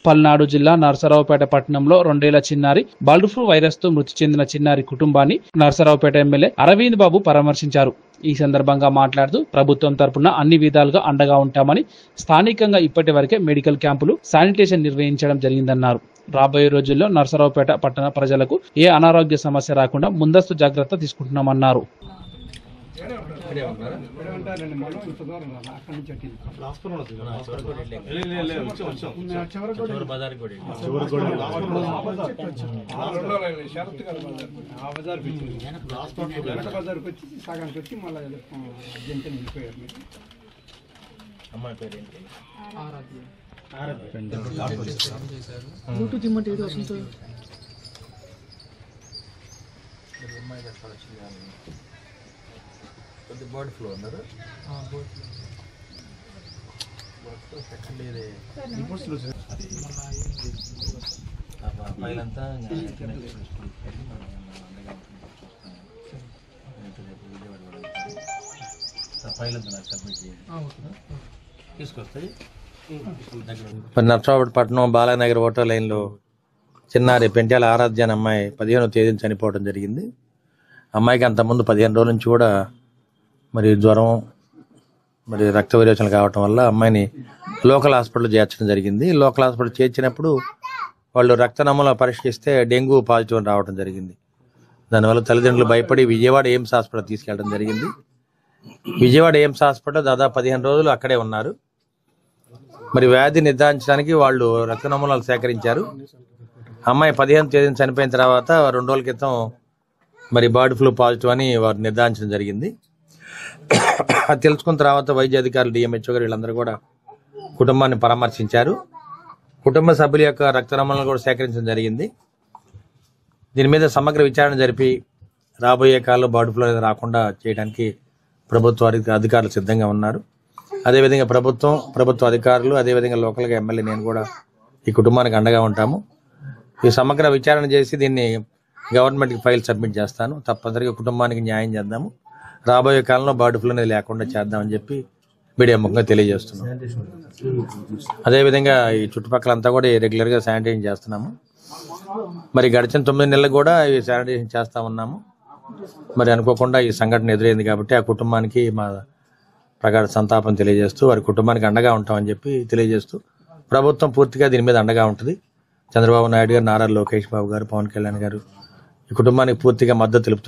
పల్నాడు జిల్లా నరసరావుపేట పట్టణంలో 2 ఏళ్ల చిన్నారి బర్డ్ ఫ్లూ వైరస్ తో మృతి చెందిన చిన్నారి కుటుంబాన్ని నరసరావుపేట ఎమ్మెల్యే అరవింద్ బాబు పరామర్శించారు. ఈ సందర్భంగా మాట్లాడుతూ ప్రభుత్వం తరపున అన్ని విధాలుగా అండగా ఉంటామని, స్థానికంగా ఇప్పటి వరకే మెడికల్ క్యాంపులు, శానిటేషన్ నిర్వహించడం జరిగిందన్నారు. రాబోయే రోజుల్లో నరసరావుపేట పట్టణ ప్రజలకు ఏ అనారోగ్య సమస్య రాకుండా ముందస్తు జాగ్రత్త తీసుకుంటున్నామన్నారు. బర్డ్ ఫ్లూ అన్నారు. ఫైలంతా తీసుకొస్తాయి. నర్సరావుపేట పట్టణం బాలానగర్ ఓటర్ లైన్లో చిన్నారి పెంట్యాల ఆరాధ్య అనే అమ్మాయి 15వ తేదీన చనిపోవడం జరిగింది. అమ్మాయికి అంతకుముందు 15 రోజుల నుంచి కూడా మరి జ్వరం, మరి రక్త విరేచనలు కావటం వల్ల అమ్మాయిని లోకల్ హాస్పిటల్ చేర్చడం జరిగింది. లోకల్ హాస్పిటల్ చేర్చినప్పుడు వాళ్ళు రక్త నమూనా పరీక్షిస్తే డెంగ్యూ పాజిటివ్ అని రావడం జరిగింది. దానివల్ల తల్లిదండ్రులు భయపడి విజయవాడ ఎయిమ్స్ హాస్పిటల్ తీసుకెళ్ళడం జరిగింది. విజయవాడ ఎయిమ్స్ హాస్పిటల్ దాదాపు 15 రోజులు అక్కడే ఉన్నారు. మరి వ్యాధి నిర్ధారించడానికి వాళ్ళు రక్త నమూనాలు సేకరించారు. అమ్మాయి 15వ తేదీన చనిపోయిన తర్వాత 2 రోజుల క్రితం మరి బర్డ్ ఫ్లూ పాజిటివ్ అని వారు నిర్ధారించడం జరిగింది. అది తెలుసుకున్న తర్వాత వైద్య అధికారులు, డిఎంహెచ్ఓ గారు వీళ్ళందరూ కూడా కుటుంబాన్ని పరామర్శించారు. కుటుంబ సభ్యుల యొక్క రక్త నమూనాలు కూడా సేకరించడం జరిగింది. దీని మీద సమగ్ర విచారణ జరిపి రాబోయే కాలంలో బర్డ్ ఫ్లూ అనేది రాకుండా చేయడానికి ప్రభుత్వ అధికారులు సిద్ధంగా ఉన్నారు. అదేవిధంగా ప్రభుత్వ అధికారులు, అదేవిధంగా లోకల్గా ఎమ్మెల్యే నేను కూడా ఈ కుటుంబానికి అండగా ఉంటాము. ఈ సమగ్ర విచారణ చేసి దీన్ని గవర్నమెంట్కి ఫైల్ సబ్మిట్ చేస్తాను. తప్పనిసరిగా కుటుంబానికి న్యాయం చేద్దాము. రాబోయే కాలంలో బర్డ్ ఫ్లూ అనేది లేకుండా చేద్దామని చెప్పి మీడియా ముఖంగా తెలియజేస్తున్నాం. అదేవిధంగా ఈ చుట్టుపక్కలంతా కూడా రెగ్యులర్గా శానిటైజేషన్ చేస్తున్నాము. మరి గడిచిన 9 నెలలు కూడా ఈ శానిటైజేషన్ చేస్తూ ఉన్నాము. మరి అనుకోకుండా ఈ సంఘటన ఎదురైంది కాబట్టి ఆ కుటుంబానికి మా ప్రగాఢ సంతాపం తెలియజేస్తూ వారి కుటుంబానికి అండగా ఉంటామని చెప్పి తెలియజేస్తూ ప్రభుత్వం పూర్తిగా దీని మీద అండగా ఉంటుంది. చంద్రబాబు నాయుడు గారు, నారా లోకేష్ బాబు గారు, పవన్ కళ్యాణ్ గారు ఈ కుటుంబానికి పూర్తిగా మద్దతు తెలుపుతున్నారు.